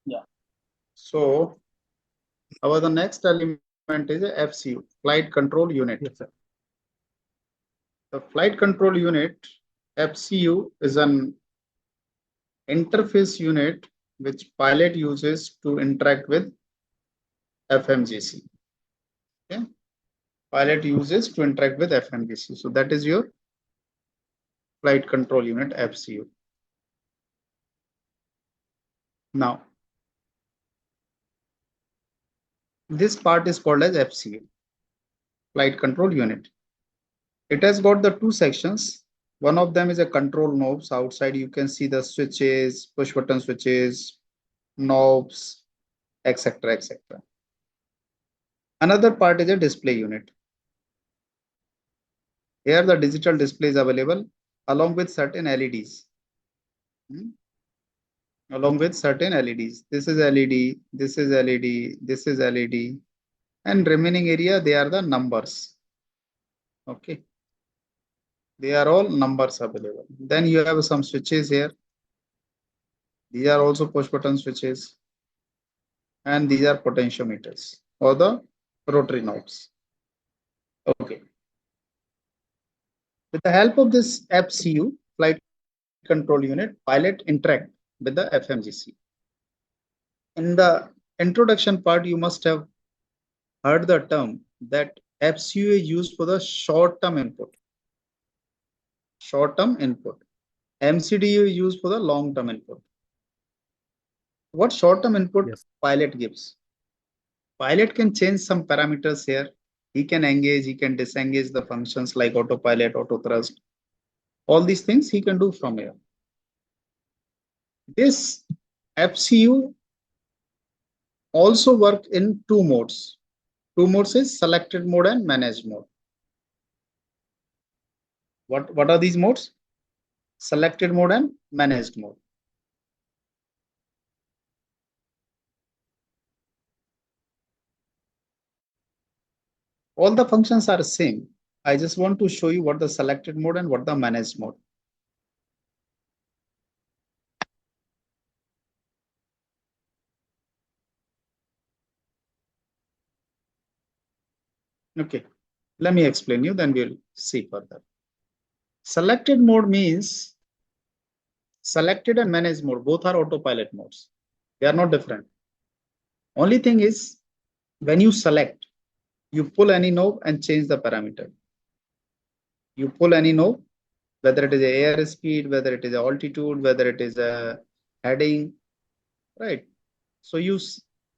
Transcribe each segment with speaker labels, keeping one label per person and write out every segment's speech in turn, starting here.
Speaker 1: Yeah. So our the next element is a FCU, flight control unit.
Speaker 2: Yes, sir.
Speaker 1: The flight control unit, FCU, is an interface unit which pilot uses to interact with FMGC. Okay. Pilot uses to interact with FMGC. So that is your flight control unit, FCU. Now, this part is called as FCU, flight control unit. It has got the two sections. One of them is a control knobs. Outside you can see the switches, push button switches, knobs, etc., etc. Another part is a display unit. Here the digital display is available along with certain LEDs. Along with certain LEDs. This is LED, this is LED, this is LED, and remaining area they are the numbers. Okay. They are all numbers available. Then you have some switches here. These are also push button switches. And these are potentiometers or the rotary knobs. Okay. With the help of this FCU, flight control unit, pilot interact with the FMGC. In the introduction part, you must have heard the term that FCU is used for the short-term input. Short-term input. MCDU is used for the long-term input. What short-term input
Speaker 2: Yes.
Speaker 1: pilot gives? Pilot can change some parameters here. He can engage, he can disengage the functions like autopilot, auto thrust. All these things he can do from here. This FCU also work in two modes. Two modes is selected mode and managed mode. What are these modes? Selected mode and managed mode. All the functions are the same. I just want to show you what the selected mode and what the managed mode. Okay, let me explain you, then we'll see further. Selected mode means selected and managed mode, both are autopilot modes. They are not different. Only thing is, when you select, you pull any knob and change the parameter. You pull any knob, whether it is a air speed, whether it is a altitude, whether it is a heading, right? So you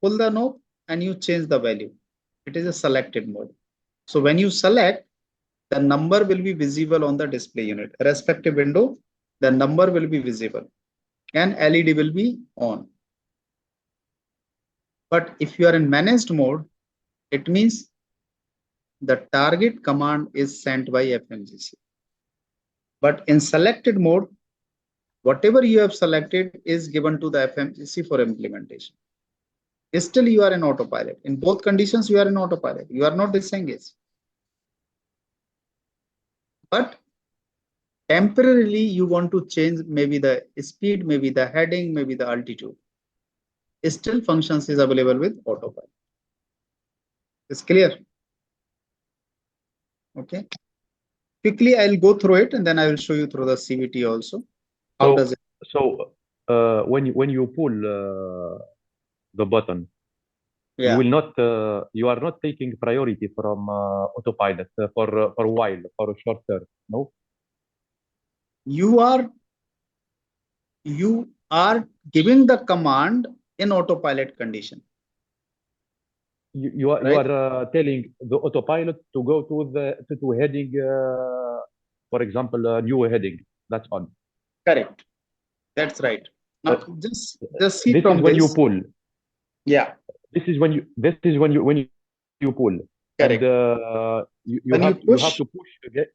Speaker 1: pull the knob and you change the value. It is a selected mode. So when you select, the number will be visible on the display unit. Respective window, the number will be visible and LED will be on. But if you are in managed mode, it means the target command is sent by FMGC. But in selected mode, whatever you have selected is given to the FMGC for implementation. Still, you are in autopilot. In both conditions, you are in autopilot. You are not disengaged. But temporarily, you want to change maybe the speed, maybe the heading, maybe the altitude. Still, functions is available with autopilot. It's clear? Okay. Quickly, I'll go through it and then I will show you through the CVT also. How does it?
Speaker 2: So when you pull the button, you
Speaker 1: Yeah.
Speaker 2: will not you are not taking priority from autopilot for a while, for a short term. No.
Speaker 1: You are giving the command in autopilot condition.
Speaker 2: You
Speaker 1: Right?
Speaker 2: are telling the autopilot to go to heading, for example, new heading. That's all.
Speaker 1: Correct. That's right. Now
Speaker 2: Uh,
Speaker 1: just see
Speaker 2: this
Speaker 1: from
Speaker 2: is when you
Speaker 1: this.
Speaker 2: pull.
Speaker 1: Yeah.
Speaker 2: When you pull, and
Speaker 1: Correct.
Speaker 2: you
Speaker 1: When you
Speaker 2: have
Speaker 1: push,
Speaker 2: to push again.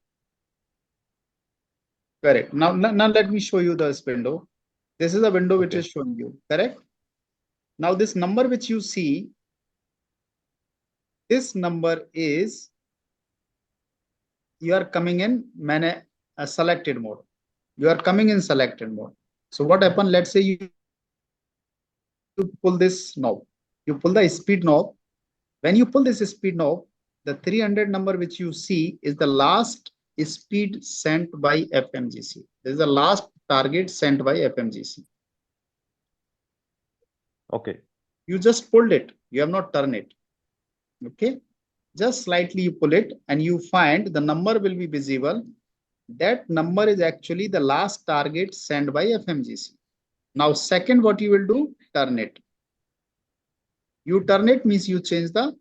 Speaker 1: correct. Now let me show you this window. This is a window which
Speaker 2: Okay.
Speaker 1: is showing you. Correct. Now this number which you see, this number is you are coming in a selected mode. You are coming in selected mode. So what happened? Let's say you are in managed mode. pull this knob. You pull the speed knob. When you pull this speed knob, the 300 number which you see is the last speed sent by FMGC. This is the last target sent by FMGC.
Speaker 2: Okay.
Speaker 1: You just pulled it. You have not turned it. Okay. Just slightly you pull it and you find the number will be visible. That number is actually the last target sent by FMGC. Now, second, what you will do, turn it. You turn it means you change the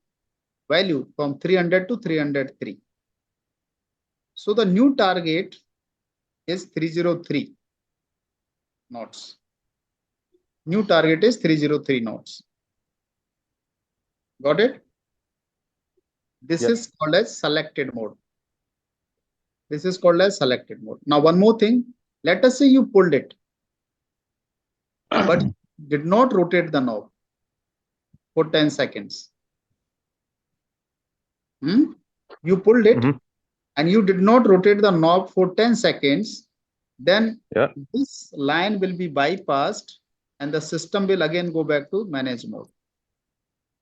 Speaker 1: value from 300 to 303. So the new target is 303 knots. New target is 303 knots. Got it? This
Speaker 2: Yes.
Speaker 1: is called as selected mode. This is called as selected mode. Now, one more thing. Let us say you pulled it, but did not rotate the knob for 10 seconds. You pulled it and you did not rotate the knob for 10 seconds. Then this line will be bypassed and the system will again go back to manage mode.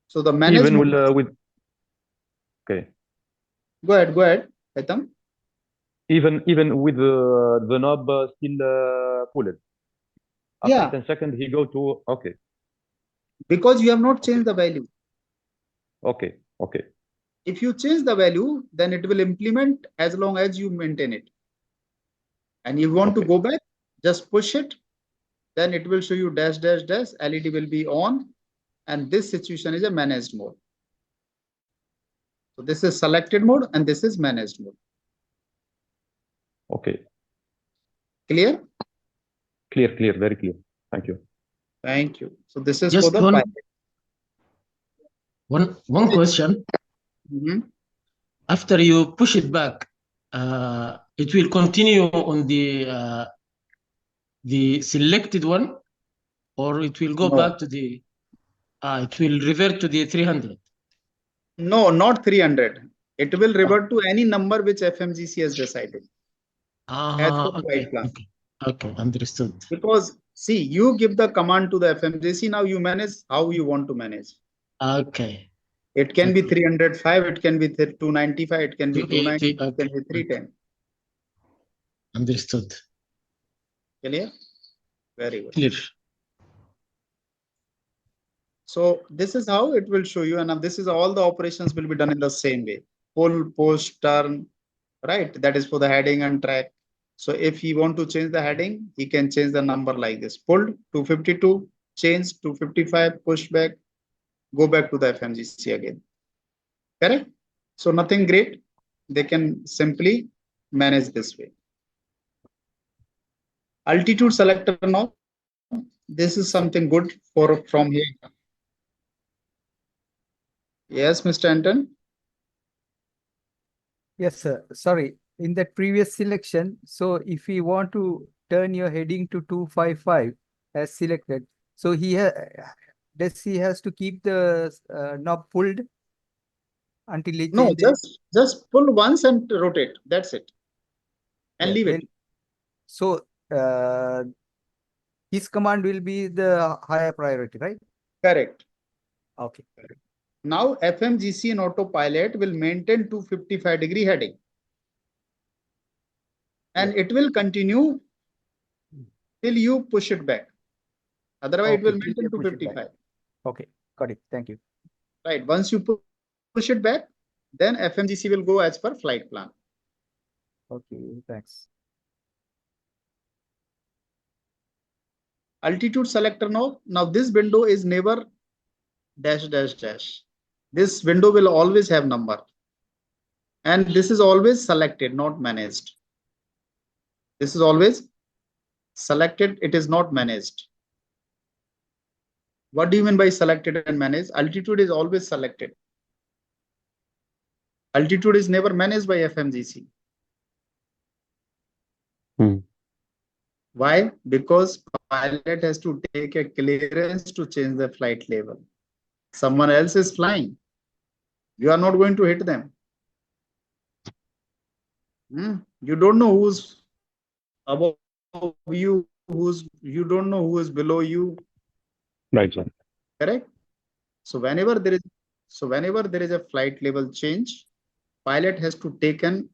Speaker 1: So the manage
Speaker 2: Even
Speaker 1: mode.
Speaker 2: with okay.
Speaker 1: Go ahead, Aitam.
Speaker 2: Even with the knob still pulled. After 10 seconds, he go to okay.
Speaker 1: Because you have not changed the value.
Speaker 2: Okay.
Speaker 1: If you change the value, then it will implement as long as you maintain it. And if you want to go back, just push it. Then it will show you dash, dash, dash. LED will be on. And this situation is a managed mode. So this is selected mode and this is managed mode.
Speaker 2: Okay.
Speaker 1: Clear?
Speaker 2: Clear, very clear. Thank you.
Speaker 1: Thank you. So this is
Speaker 3: Just
Speaker 1: for the
Speaker 3: one question. After you push it back, it will continue on the selected one, or it will go back to the it will revert to the 300.
Speaker 1: No, not 300. It will revert to any number which FMGC has decided.
Speaker 3: Okay, understood.
Speaker 1: Because see, you give the command to the FMGC, now you manage how you want to manage.
Speaker 3: Okay.
Speaker 1: It can be 305, it can be 295, it can be 290, it can be 310.
Speaker 3: Understood.
Speaker 1: Clear? Very good.
Speaker 3: Clear.
Speaker 1: So this is how it will show you, and this is all the operations will be done in the same way. Pull, push, turn, right? That is for the heading and track. So if you want to change the heading, he can change the number like this. Pulled 252, change 255, push back, go back to the FMGC again. Correct? So nothing great. They can simply manage this way. Altitude selector now. This is something good from here. Yes, Mr. Anton.
Speaker 4: Yes, sir. Sorry. In that previous selection, so if we want to turn your heading to 255 as selected, so he has to keep the knob pulled until he
Speaker 1: no, just pull once and rotate. That's it, and leave it.
Speaker 4: So his command will be the higher priority, right?
Speaker 1: Correct.
Speaker 4: Okay.
Speaker 1: Now FMGC in autopilot will maintain 255-degree heading. And it will continue till you push it back. Otherwise, it will maintain 255.
Speaker 4: Okay, got it. Thank you.
Speaker 1: Right. Once you push it back, then FMGC will go as per flight plan.
Speaker 4: Okay, thanks.
Speaker 1: Altitude selector now. Now this window is never dash, dash, dash. This window will always have number. And this is always selected, not managed. This is always selected. It is not managed. What do you mean by selected and managed? Altitude is always selected. Altitude is never managed by FMGC. Why? Because pilot has to take a clearance to change the flight level. Someone else is flying. You are not going to hit them. You don't know who's above you, you don't know who is below you.
Speaker 2: Right, sir.
Speaker 1: Correct? So whenever there is a flight level change, pilot has to take an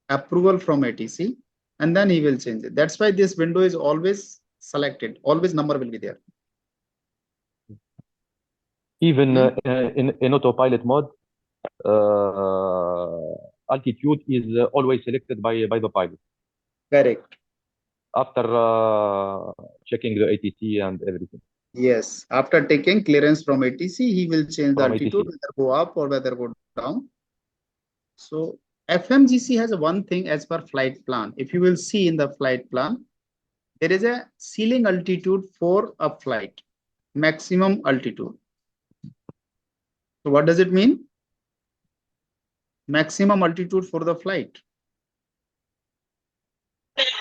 Speaker 1: approval from ATC and then he will change it. That's why this window is always selected. Always number will be there.
Speaker 2: Even in autopilot mode, altitude is always selected by the pilot
Speaker 1: Correct.
Speaker 2: after checking the ATC and everything
Speaker 1: Yes. After taking clearance from ATC, he will change the
Speaker 2: from
Speaker 1: altitude,
Speaker 2: ATC.
Speaker 1: whether go up or whether go down. So FMGC has one thing as per flight plan. If you will see in the flight plan, there is a ceiling altitude for a flight, maximum altitude. So what does it mean? Maximum altitude for the flight.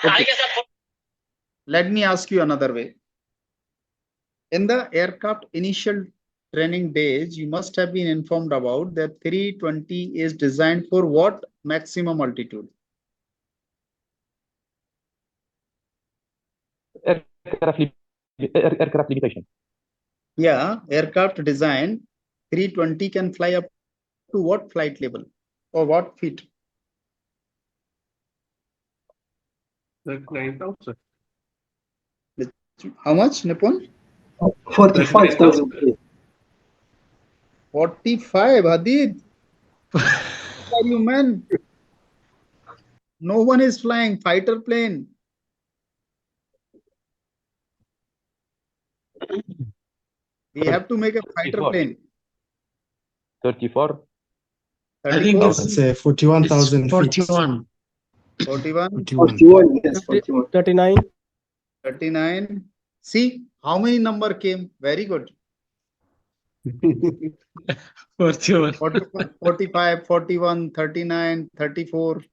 Speaker 1: Okay. Let me ask you another way. In the aircraft initial training days, you must have been informed about that 320 is designed for what maximum altitude?
Speaker 2: Aircraft limitation.
Speaker 1: Yeah, aircraft design 320 can fly up to what flight level or what feet?
Speaker 3: 39,000.
Speaker 1: How much, Nippon?
Speaker 5: 45,000.
Speaker 1: 45, Hadid. What are you, man? No one is flying fighter plane. We have to make a fighter
Speaker 2: 34.
Speaker 1: plane.
Speaker 2: 34.
Speaker 3: I think
Speaker 1: 34,
Speaker 5: Let's say 41,000 feet.
Speaker 3: 41.
Speaker 1: 41,
Speaker 5: 41, yes, 41.
Speaker 6: 39.
Speaker 1: 39. See how many number came? Very good.
Speaker 3: 41.
Speaker 1: 41, 45, 41, 39, 34.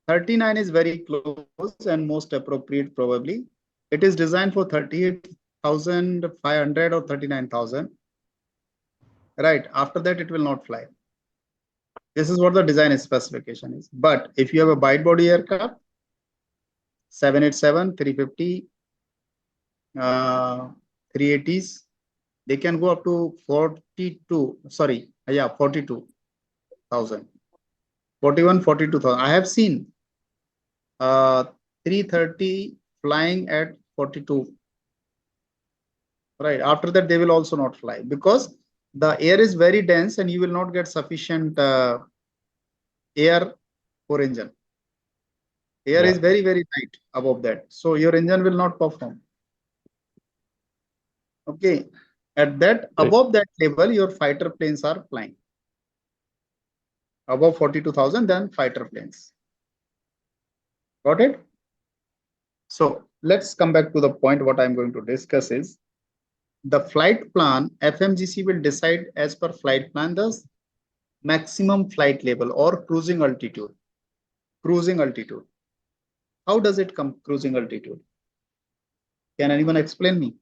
Speaker 1: 39 is very close and most appropriate probably. It is designed for 38,500 or 39,000. Right. After that, it will not fly. This is what the design specification is. But if you have a wide body aircraft, 787, 350, 380s, they can go up to 42,000. 41, 42,000. I have seen 330 flying at 42. Right. After that, they will also not fly because the air is very dense and you will not get sufficient air for engine. Air is very, very tight above that. So your engine will not perform. Okay. At that, above that level, your fighter planes are flying. Above 42,000, then fighter planes. Got it? So let's come back to the point. What I'm going to discuss is the flight plan. FMGC will decide as per flight plan the maximum flight level or cruising altitude. Cruising altitude. How does it come cruising altitude? Can anyone explain me?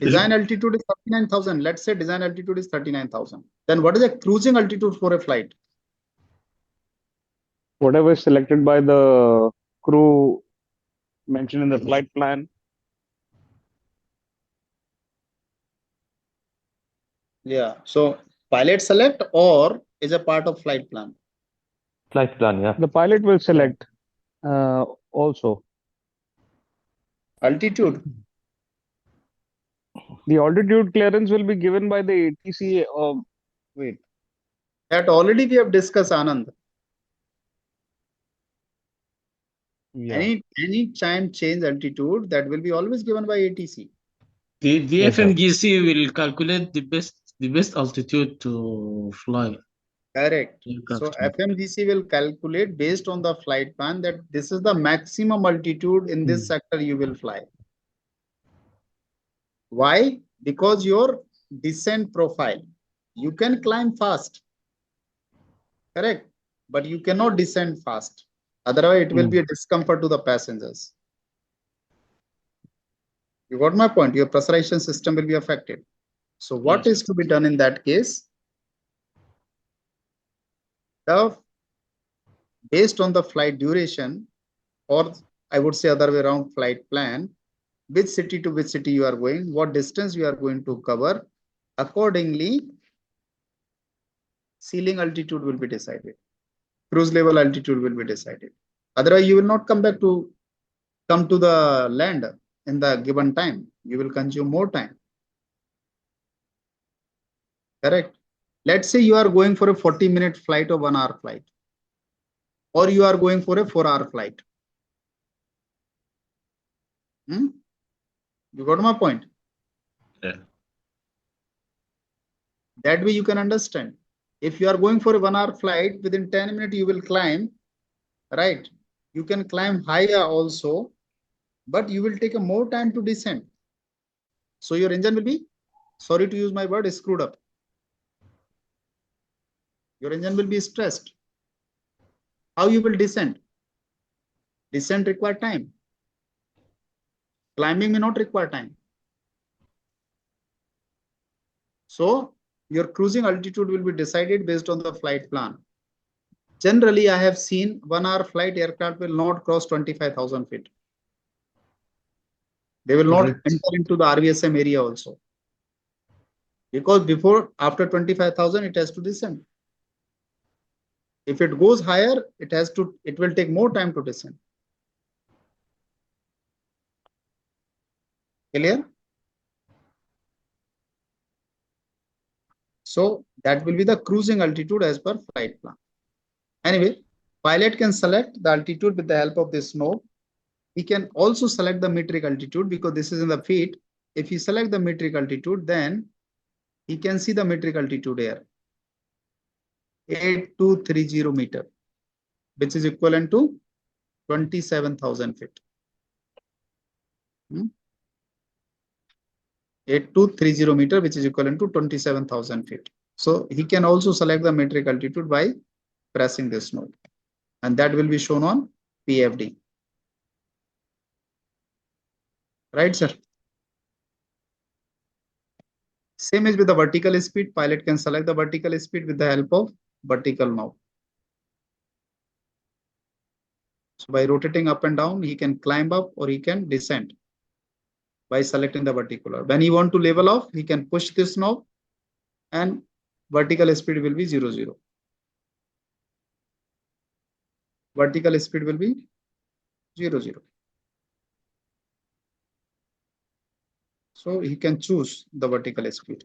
Speaker 1: Design altitude is 39,000. Let's say design altitude is 39,000. Then what is a cruising altitude for a flight?
Speaker 7: Whatever is selected by the crew mentioned in the flight plan.
Speaker 1: Yeah. So pilot select or is a part of flight plan?
Speaker 2: Flight plan, yeah.
Speaker 7: The pilot will select also.
Speaker 1: Altitude.
Speaker 7: The altitude clearance will be given by the ATC. Wait.
Speaker 1: That already we have discussed, Anand.
Speaker 7: Yeah.
Speaker 1: Any time change altitude, that will be always given by ATC.
Speaker 3: The
Speaker 2: Yes, sir.
Speaker 3: FMGC will calculate the best altitude to fly.
Speaker 1: Correct.
Speaker 3: Aircraft.
Speaker 1: So FMGC will calculate based on the flight plan that this is the maximum altitude in this sector you will fly. Why? Because your descent profile, you can climb fast. Correct. But you cannot descend fast. Otherwise, it will be a discomfort to the passengers. You got my point? Your pressurization system will be affected. So what is to be done in that case? Based on the flight duration, or I would say other way around, flight plan, which city to which city you are going, what distance you are going to cover. Accordingly, ceiling altitude will be decided. Cruise level altitude will be decided. Otherwise, you will not come to the land in the given time. You will consume more time. Correct. Let's say you are going for a 40-minute flight or 1-hour flight, or you are going for a 4-hour flight. You got my point?
Speaker 3: Yeah.
Speaker 1: That way you can understand. If you are going for a 1-hour flight, within 10 minutes you will climb, right? You can climb higher also, but you will take a more time to descend. So your engine will be, sorry to use my word, screwed up. Your engine will be stressed. How you will descend? Descent require time. Climbing may not require time. So your cruising altitude will be decided based on the flight plan. Generally, I have seen 1-hour flight aircraft will not cross 25,000 feet. They will not enter into the RVSM area also. Because after 25,000, it has to descend. If it goes higher, it will take more time to descend. Clear? So that will be the cruising altitude as per flight plan. Anyway, pilot can select the altitude with the help of this knob. He can also select the metric altitude because this is in the feet. If he select the metric altitude, then he can see the metric altitude here. 8230 meter, which is equivalent to 27,000 feet. 8230 meter, which is equivalent to 27,000 feet. So he can also select the metric altitude by pressing this knob, and that will be shown on PFD. Right, sir? Same as with the vertical speed, pilot can select the vertical speed with the help of vertical knob. So by rotating up and down, he can climb up or he can descend by selecting the vertical. When he want to level off, he can push this knob and vertical speed will be 0, 0. Vertical speed will be 0, 0. So he can choose the vertical speed.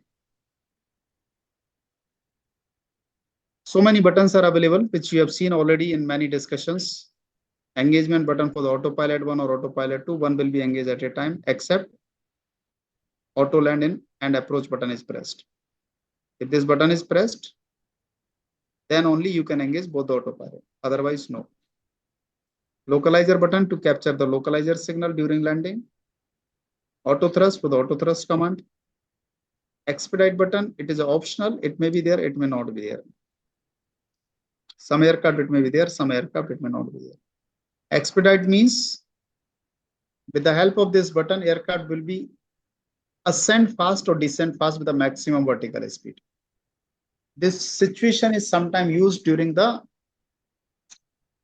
Speaker 1: So many buttons are available, which you have seen already in many discussions. Engagement button for the autopilot 1 or autopilot 2, one will be engaged at a time, except auto land in and approach button is pressed. If this button is pressed, then only you can engage both the autopilot. Otherwise, no. Localizer button to capture the localizer signal during landing. Auto thrust for the auto thrust command. Expedite button, it is optional. It may be there, it may not be there. Some aircraft it may be there, some aircraft it may not be there. Expedite means with the help of this button, aircraft will be ascend fast or descend fast with the maximum vertical speed. This situation is sometimes used during the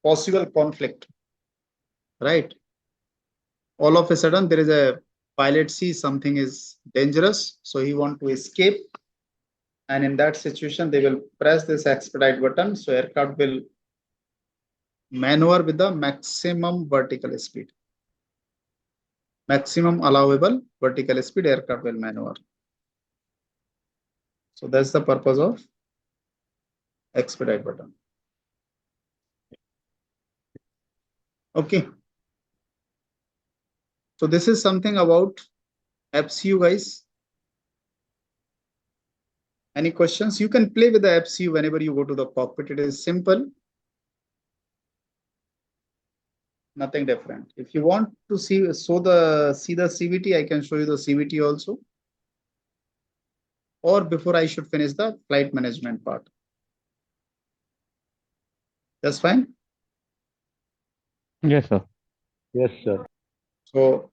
Speaker 1: possible conflict, right? All of a sudden, there is a pilot sees something is dangerous, so he want to escape. And in that situation, they will press this expedite button. So aircraft will maneuver with the maximum vertical speed. Maximum allowable vertical speed aircraft will maneuver. So that's the purpose of expedite button. Okay. So this is something about FCU, guys. Any questions? You can play with the FCU whenever you go to the cockpit. It is simple. Nothing different. If you want to see the CVT, I can show you the CVT also. Or before I should finish the flight management part. That's fine.
Speaker 2: Yes, sir.
Speaker 7: Yes, sir.
Speaker 1: So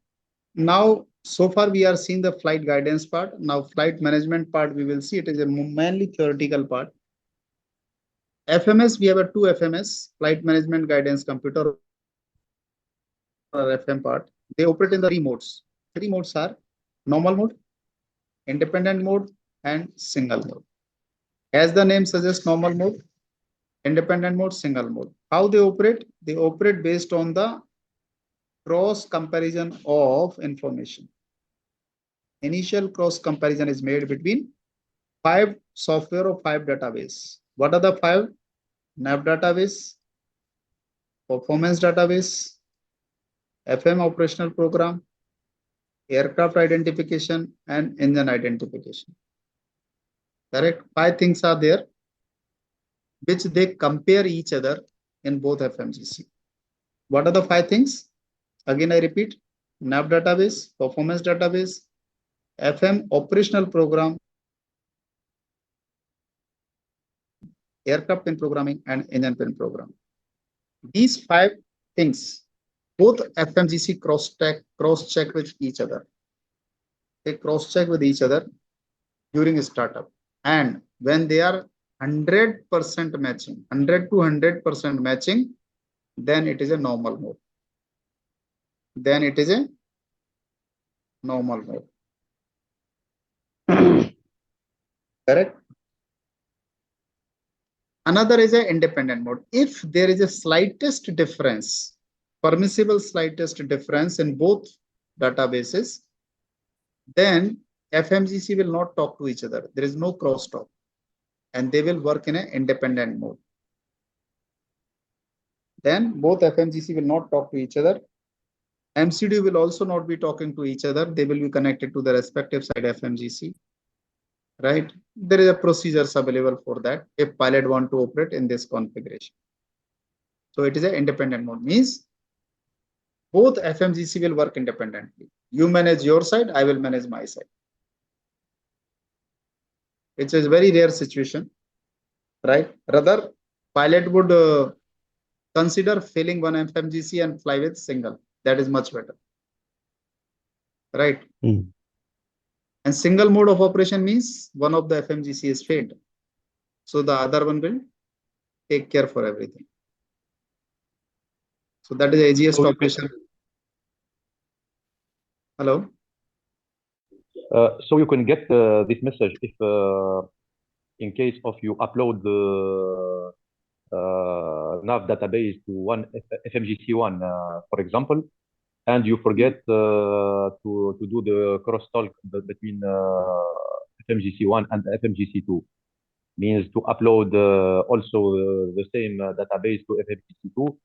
Speaker 1: now, so far we are seeing the flight guidance part. Now flight management part, we will see it is a mainly theoretical part. FMS, we have a 2 FMS, flight management guidance computer. FM part, they operate in the three modes. Three modes are normal mode, independent mode, and single mode. As the name suggests, normal mode, independent mode, single mode. How they operate? They operate based on the cross comparison of information. Initial cross comparison is made between 5 software or 5 database. What are the 5? nav database, performance database, FM operational program, aircraft identification, and engine identification. Correct? 5 things are there which they compare each other in both FMGC. What are the 5 things? Again, I repeat: nav database, performance database, FM operational program, aircraft pin programming, and engine pin programming. These 5 things, both FMGC cross-check with each other. They cross-check with each other during startup. And when they are 100% matching, 100 to 100% matching, then it is a normal mode. Then it is a normal mode. Correct? Another is an independent mode. If there is a slightest difference, permissible slightest difference in both databases, then FMGC will not talk to each other. There is no crosstalk, and they will work in an independent mode. Then both FMGC will not talk to each other. MCDU will also not be talking to each other. They will be connected to the respective side FMGC. Right? There is a procedures available for that if pilot want to operate in this configuration. So it is an independent mode, means both FMGC will work independently. You manage your side, I will manage my side. It's a very rare situation, right? Rather, pilot would consider failing one FMGC and fly with single. That is much better, right? And single mode of operation means one of the FMGC is failed, so the other one will take care for everything. So that is the easiest operation. Hello.
Speaker 2: So you can get this message if, in case of you upload the nav database to one FMGC1, for example, and you forget to do the crosstalk between FMGC1 and FMGC2, means to upload also the same database to FMGC2.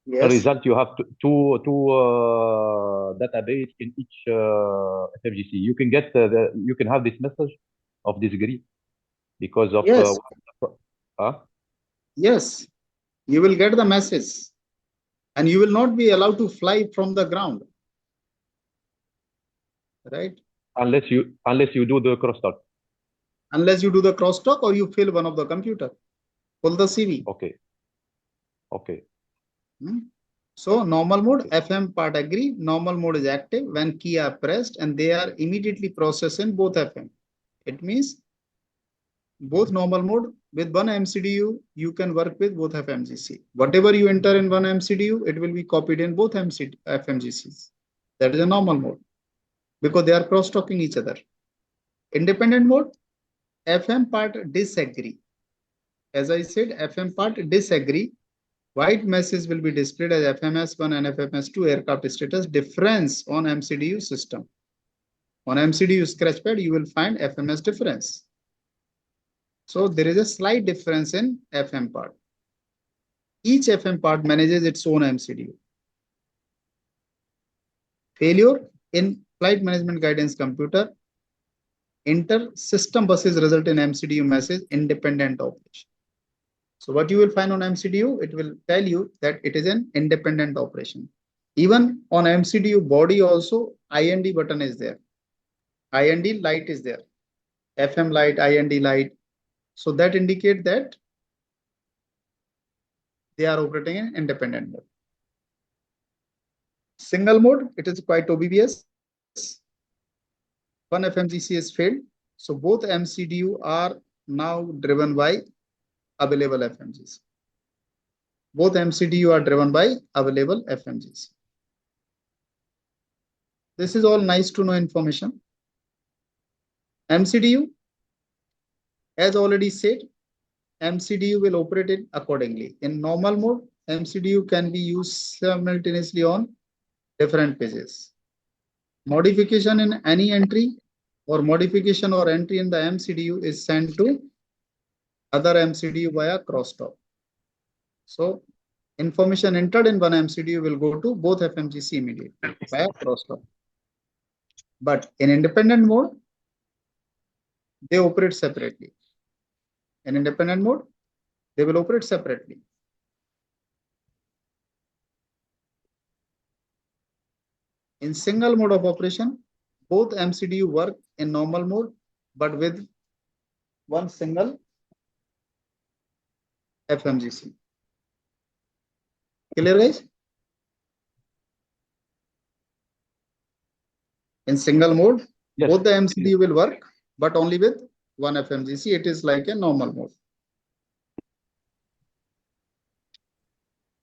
Speaker 1: Yes.
Speaker 2: The result, you have two database in each FMGC. You can get you can have this message of disagree because of
Speaker 1: yes.
Speaker 2: Huh?
Speaker 1: Yes, you will get the message, and you will not be allowed to fly from the ground, right?
Speaker 2: Unless you do the crosstalk.
Speaker 1: Unless you do the crosstalk or you fail one of the computer. Pull the CV.
Speaker 2: Okay. Okay.
Speaker 1: So normal mode, FM part agree, normal mode is active when key are pressed and they are immediately processed in both FM. It means both normal mode with one MCDU, you can work with both FMGC. Whatever you enter in one MCDU, it will be copied in both FMGCs. That is a normal mode because they are cross-talking each other. Independent mode, FM part disagree. As I said, FM part disagree. White message will be displayed as FMS1 and FMS2 aircraft status difference on MCDU system. On MCDU scratchpad, you will find FMS difference. So there is a slight difference in FM part. Each FM part manages its own MCDU. Failure in flight management guidance computer. Inter-system buses result in MCDU message independent operation. So what you will find on MCDU, it will tell you that it is an independent operation. Even on MCDU body also, IND button is there. IND light is there. FM light, IND light. So that indicate that they are operating in independent mode. Single mode, it is quite obvious. One FMGC is failed. So both MCDU are now driven by available FMGC. Both MCDU are driven by available FMGC. This is all nice to know information. MCDU, as already said, MCDU will operate it accordingly. In normal mode, MCDU can be used simultaneously on different pages. Modification in any entry or modification or entry in the MCDU is sent to other MCDU via crosstalk. So information entered in one MCDU will go to both FMGC immediately via crosstalk. But in independent mode, they operate separately. In independent mode, they will operate separately. In single mode of operation, both MCDU work in normal mode, but with one single FMGC. Clear, guys? In single mode,
Speaker 2: Yes.
Speaker 1: both the MCDU will work, but only with one FMGC. It is like a normal mode.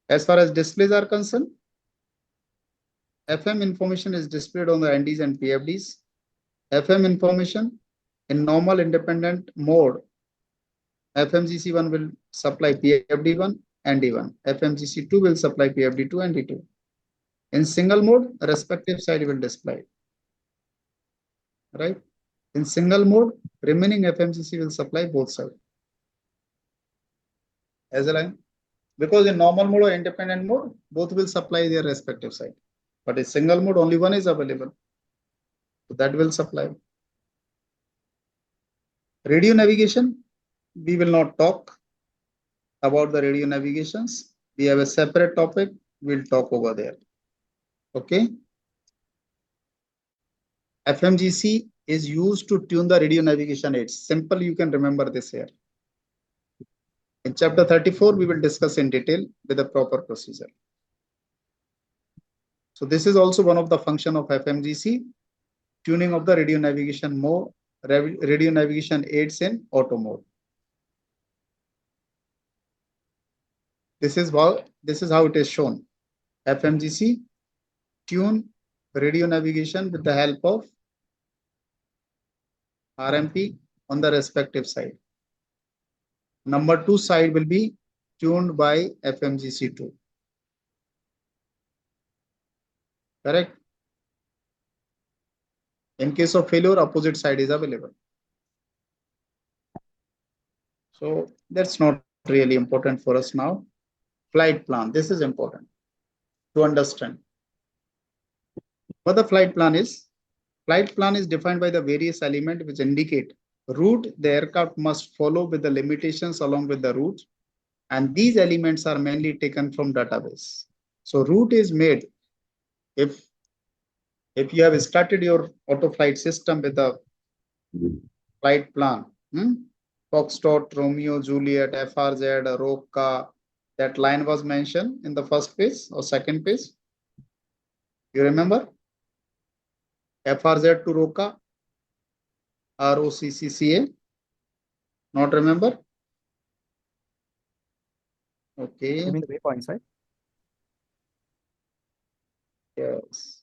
Speaker 1: As far as displays are concerned, FM information is displayed on the NDs and PFDs. FM information in normal independent mode, FMGC1 will supply PFD1 and D1. FMGC2 will supply PFD2 and D2. In single mode, a respective side will display. Right? In single mode, remaining FMGC will supply both sides. As a line. Because in normal mode or independent mode, both will supply their respective side. But in single mode, only one is available. So that will supply. Radio navigation, we will not talk about the radio navigations. We have a separate topic. We'll talk over there. Okay. FMGC is used to tune the radio navigation aids. Simple, you can remember this here. In chapter 34, we will discuss in detail with a proper procedure. So this is also one of the function of FMGC, tuning of the radio navigation mode, radio navigation aids in auto mode. This is how it is shown. FMGC tune radio navigation with the help of RMP on the respective side. Number 2 side will be tuned by FMGC2. Correct? In case of failure, opposite side is available. So that's not really important for us now. Flight plan. This is important to understand. What the flight plan is? Flight plan is defined by the various elements which indicate route the aircraft must follow with the limitations along with the route. And these elements are mainly taken from database. So route is made if you have started your auto flight system with a flight plan. Foxtrot, Romeo, Juliet, FRZ, Roca, that line was mentioned in the first page or second page. You remember? FRZ to Roca, ROCCCA. Not remember? Okay.
Speaker 4: You mean the waypoints, right?
Speaker 1: Yes.